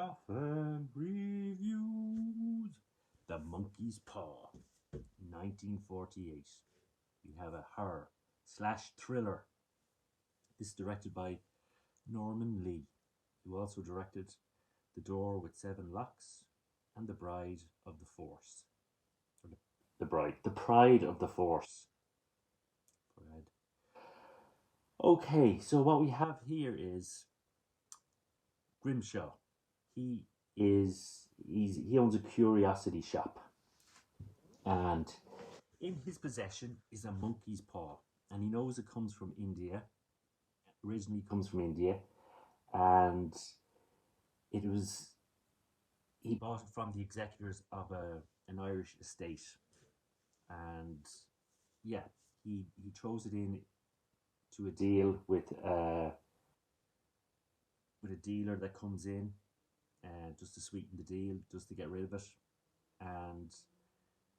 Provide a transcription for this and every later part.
MacGuffin reviews The Monkey's Paw, 1948. We have a horror slash thriller. This is directed by Norman Lee, who also directed The Door with Seven Locks and The Bride of the Force. The Pride of the Force. Okay, so what we have here is Grimshaw. He owns a curiosity shop, and in his possession is a monkey's paw, and he knows it comes from India. Originally comes from India, and he bought it from the executors of an Irish estate, and yeah, he throws it in to a deal with a dealer that comes in, just to sweeten the deal, just to get rid of it. And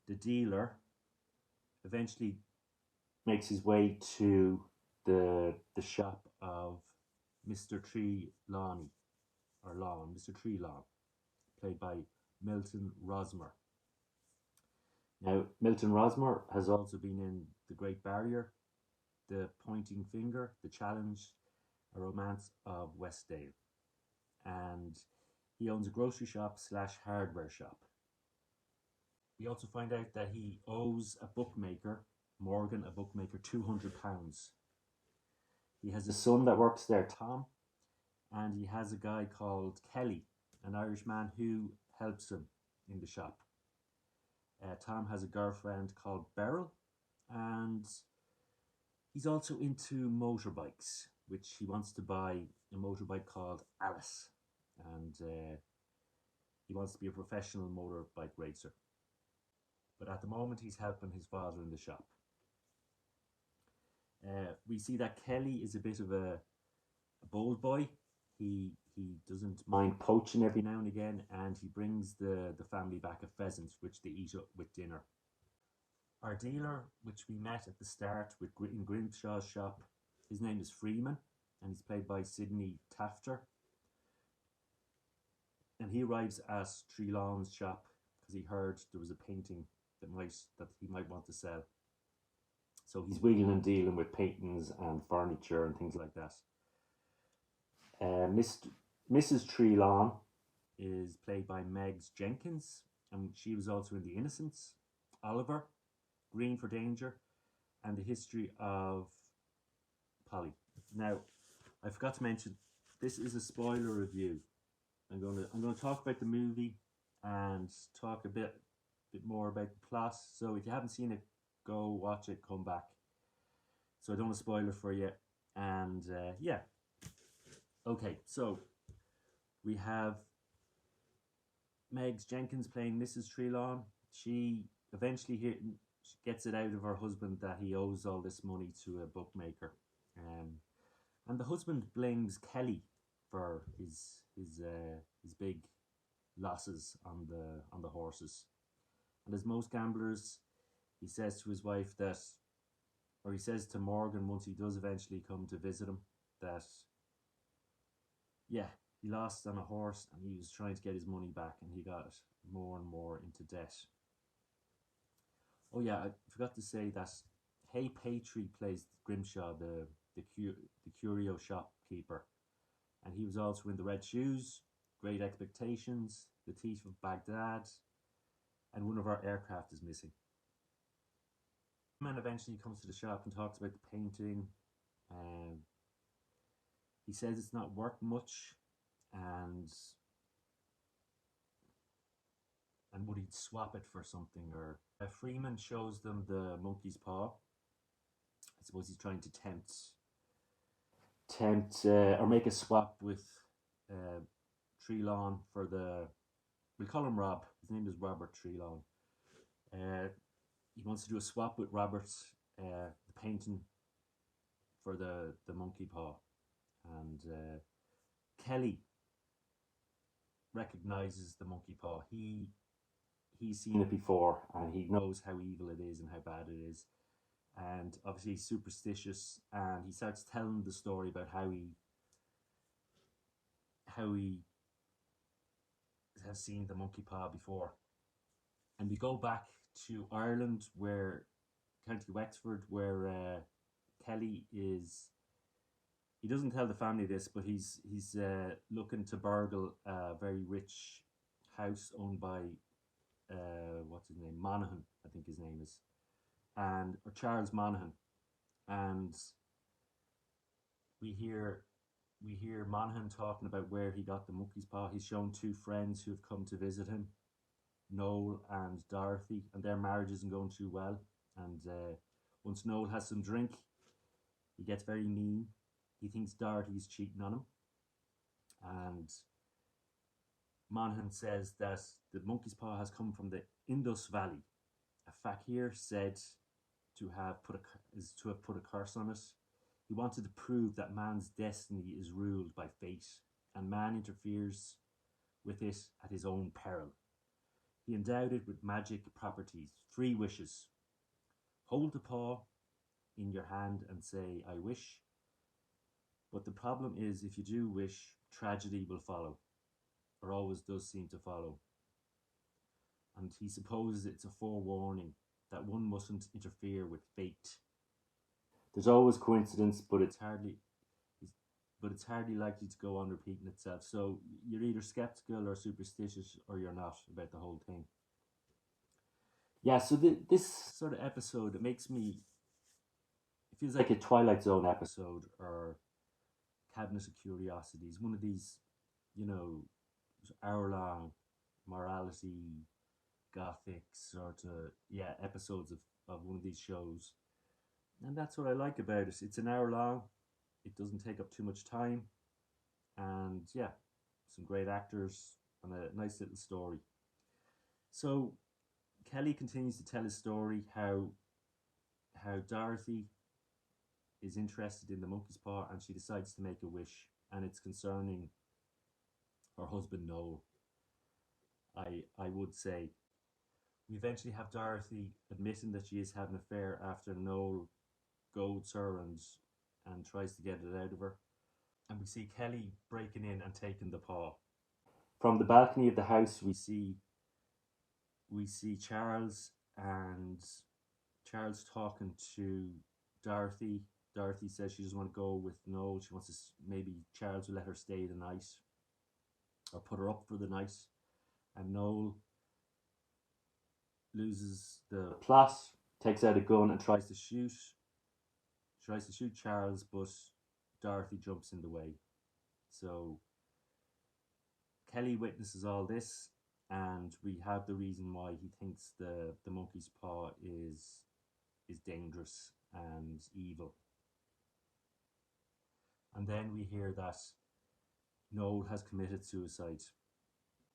the dealer eventually makes his way to the shop of Mr. Trelawney, Mr. Trelawn, played by Milton Rosmer. Now, Milton Rosmer has also been in The Great Barrier, The Pointing Finger, The Challenge, A Romance of Westdale. And he owns a grocery shop slash hardware shop. We also find out that he owes a bookmaker, Morgan, a bookmaker, £200. He has a son that works there, Tom, and he has a guy called Kelly, an Irishman who helps him in the shop. Tom has a girlfriend called Beryl, and he's also into motorbikes, which he wants to buy a motorbike called Alice, and he wants to be a professional motorbike racer. But at the moment, he's helping his father in the shop. We see that Kelly is a bit of a bold boy. He doesn't mind poaching every now and again, and he brings the family back a pheasant, which they eat up with dinner. Our dealer, which we met at the start in Grimshaw's shop, his name is Freeman, and he's played by Sidney Tafter. And he arrives at Trelawn's shop because he heard there was a painting that he might want to sell. So he's wheeling and dealing with paintings and furniture and things like that. Mrs. Trelawn is played by Megs Jenkins, and she was also in The Innocents, Oliver, Green for Danger, and The History of Polly. Now, I forgot to mention, this is a spoiler review. I'm going to talk about the movie and talk a bit more about the plot. So if you haven't seen it, go watch it, come back. So I don't want to spoil it for you. And yeah. Okay, so we have Megs Jenkins playing Mrs. Trelawn. She eventually gets it out of her husband that he owes all this money to a bookmaker. And the husband blames Kelly for his big losses on the horses. And as most gamblers, he says to his wife he says to Morgan once he does eventually come to visit him, that yeah, he lost on a horse and he was trying to get his money back, and he got more and more into debt. Oh yeah, I forgot to say that Hay Patry plays Grimshaw, the curio shopkeeper, and he was also in The Red Shoes, Great Expectations, The Thief of Baghdad, and One of Our Aircraft is Missing. The man eventually comes to the shop and talks about the painting. He says it's not worth much, and would he swap it for something? Or Freeman shows them the monkey's paw. I suppose he's trying to tempt or make a swap with Trelawn for we'll call him Rob. His name is Robert Trelawn. He wants to do a swap with Robert's the painting for the monkey paw, and Kelly recognizes the monkey paw. He's seen it before, and he knows how evil it is and how bad it is. And obviously he's superstitious, and he starts telling the story about how he has seen the monkey paw before. And we go back to Ireland, where County Wexford, where Kelly is. He doesn't tell the family this, but he's looking to burgle a very rich house owned by what's his name, Monaghan, I think his name is, and or Charles Monaghan, and we hear Monaghan talking about where he got the monkey's paw. He's shown two friends who have come to visit him, Noel and Dorothy, and their marriage isn't going too well. And once Noel has some drink, he gets very mean. He thinks Dorothy's cheating on him, and Monaghan says that the monkey's paw has come from the Indus Valley. A fakir said to have put a curse on it. He wanted to prove that man's destiny is ruled by fate, and man interferes with it at his own peril. He endowed it with magic properties, 3 wishes. Hold the paw in your hand and say, I wish. But the problem is, if you do wish, tragedy will follow, or always does seem to follow. And he supposes it's a forewarning that one mustn't interfere with fate. There's always coincidence, but it's hardly likely to go on repeating itself. So you're either skeptical or superstitious, or you're not about the whole thing. Yeah, so this sort of episode, it feels like a Twilight Zone episode or Cabinet of Curiosities, one of these, hour-long morality, gothic sort of, episodes of one of these shows. And that's what I like about it. It's an hour long. It doesn't take up too much time. And yeah, some great actors and a nice little story. So Kelly continues to tell his story, how Dorothy is interested in the monkey's paw, and she decides to make a wish, and it's concerning her husband Noel. I would say we eventually have Dorothy admitting that she is having an affair after Noel goads her and tries to get it out of her. And we see Kelly breaking in and taking the paw. From the balcony of the house, we see Charles talking to Dorothy. Dorothy says she doesn't want to go with Noel. She wants to, maybe Charles will let her stay the night or put her up for the night. And Noel loses the plot, takes out a gun and tries to shoot Charles, but Dorothy jumps in the way. So Kelly witnesses all this, and we have the reason why he thinks the monkey's paw is dangerous and evil. And then we hear that Noel has committed suicide.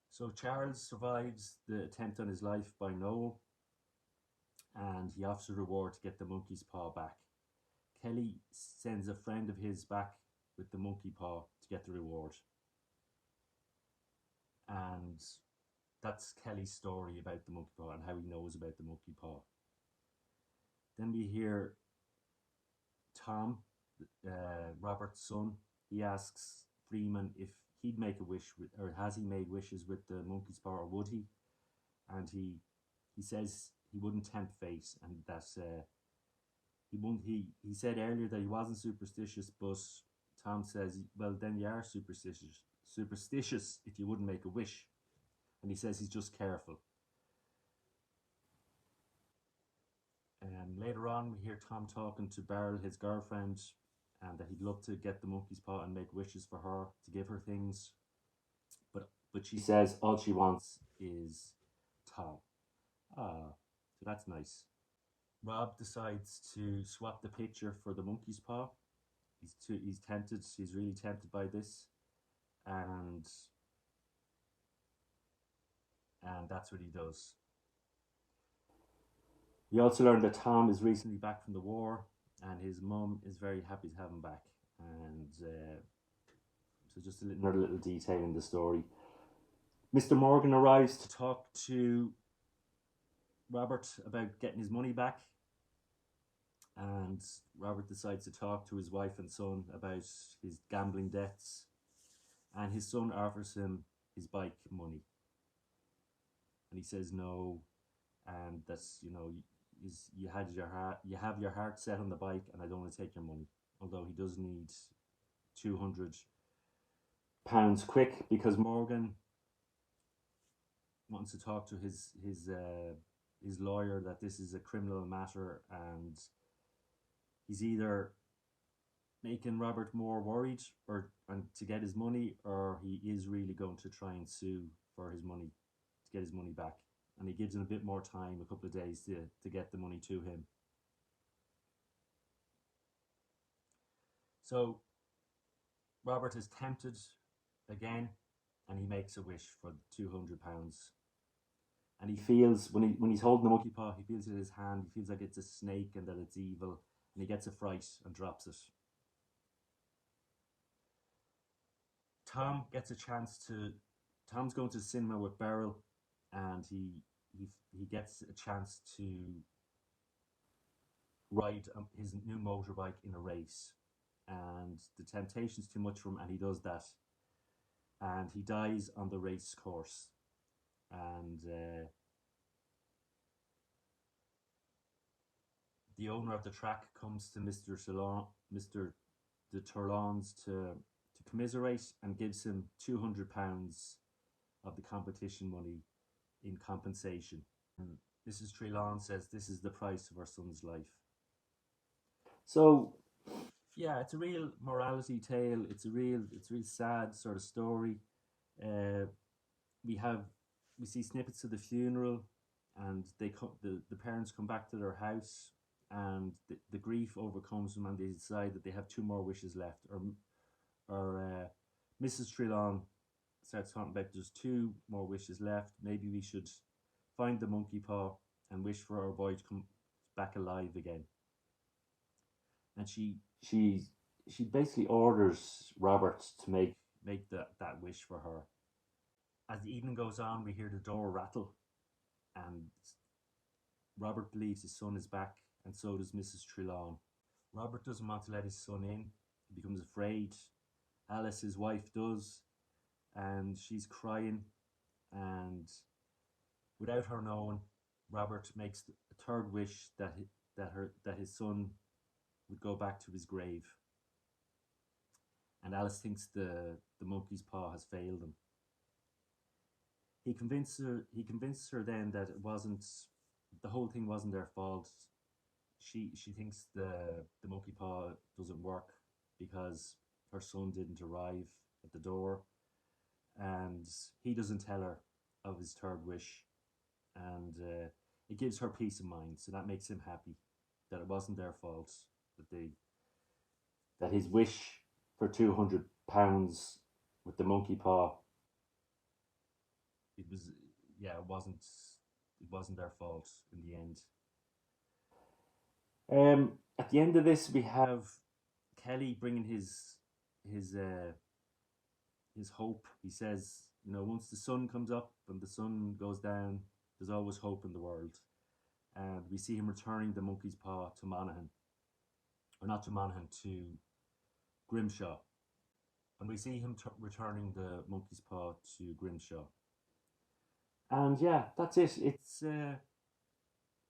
So Charles survives the attempt on his life by Noel, and he offers a reward to get the monkey's paw back. Kelly sends a friend of his back with the monkey paw to get the reward. And that's Kelly's story about the monkey paw and how he knows about the monkey paw. Then we hear Tom, Robert's son. He asks Freeman if he'd make a wish or has he made wishes with the monkey's paw, or would he? And he says he wouldn't tempt fate, and that he said earlier that he wasn't superstitious, but Tom says, well, then you are superstitious if you wouldn't make a wish. And he says he's just careful. Later on, we hear Tom talking to Beryl, his girlfriend, and that he'd love to get the monkey's paw and make wishes for her, to give her things. But she says all she wants is Tom. So that's nice. Rob decides to swap the picture for the monkey's paw. He's tempted. He's really tempted by this, and that's what he does. We also learned that Tom is recently back from the war, and his mum is very happy to have him back. And so just another little detail in the story. Mr. Morgan arrives to talk to Robert about getting his money back, and Robert decides to talk to his wife and son about his gambling debts, and his son offers him his bike money. and he says no, and that's, is you have your heart set on the bike, and I don't want to take your money. Although he does need £200 quick, because Morgan wants to talk to his lawyer that this is a criminal matter, and he's either making Robert more worried and to get his money, or he is really going to try and sue for his money, to get his money back. And he gives him a bit more time, a couple of days, to get the money to him. So Robert is tempted again, and he makes a wish for £200. And he feels, when he's holding the monkey paw, he feels it in his hand. He feels like it's a snake and that it's evil, and he gets a fright and drops it. Tom gets a chance to. Tom's going to the cinema with Beryl, and he gets a chance to ride his new motorbike in a race, and the temptation's too much for him, and he does that, and he dies on the race course. And the owner of the track comes to Mr. de Tourlans to commiserate, and gives him £200 of the competition money in compensation. And Mrs. Trelawn says this is the price of our son's life. So, yeah, it's a real morality tale. It's a real sad sort of story. We see snippets of the funeral, and the parents come back to their house, and the grief overcomes them, and they decide that they have two more wishes left. Or Mrs. Trelawn starts talking about there's two more wishes left. Maybe we should find the monkey paw and wish for our boy to come back alive again. And she basically orders Robert to make that wish for her. As the evening goes on, we hear the door rattle, and Robert believes his son is back, and so does Mrs. Trelawn. Robert doesn't want to let his son in. He becomes afraid. Alice, his wife, does, and she's crying, and without her knowing, Robert makes a third wish that his son would go back to his grave. And Alice thinks the monkey's paw has failed him. He convinces her then that the whole thing wasn't their fault. She thinks the monkey paw doesn't work because her son didn't arrive at the door, and he doesn't tell her of his third wish, and it gives her peace of mind. So that makes him happy that it wasn't their fault, that his wish for £200 with the monkey paw, it wasn't their fault in the end. At the end of this, we have Kelly bringing his hope. He says, once the sun comes up and the sun goes down, there's always hope in the world. And we see him returning the monkey's paw to Monaghan, or not to Monaghan, to Grimshaw. And we see him returning the monkey's paw to Grimshaw. And yeah, that's it. It's an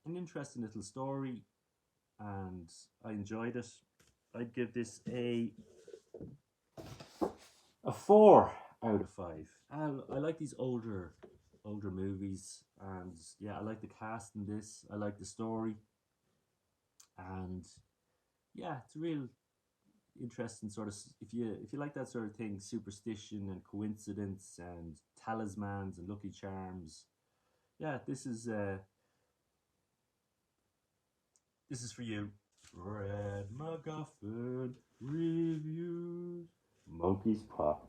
interesting little story, and I enjoyed it. I'd give this a 4 out of 5. I like these older movies, and yeah, I like the cast in this. I like the story, and yeah, it's a real interesting sort of, if you like that sort of thing, superstition and coincidence and talismans and lucky charms. Yeah, this is for you. Red MacGuffin reviews. Monkey's Paw.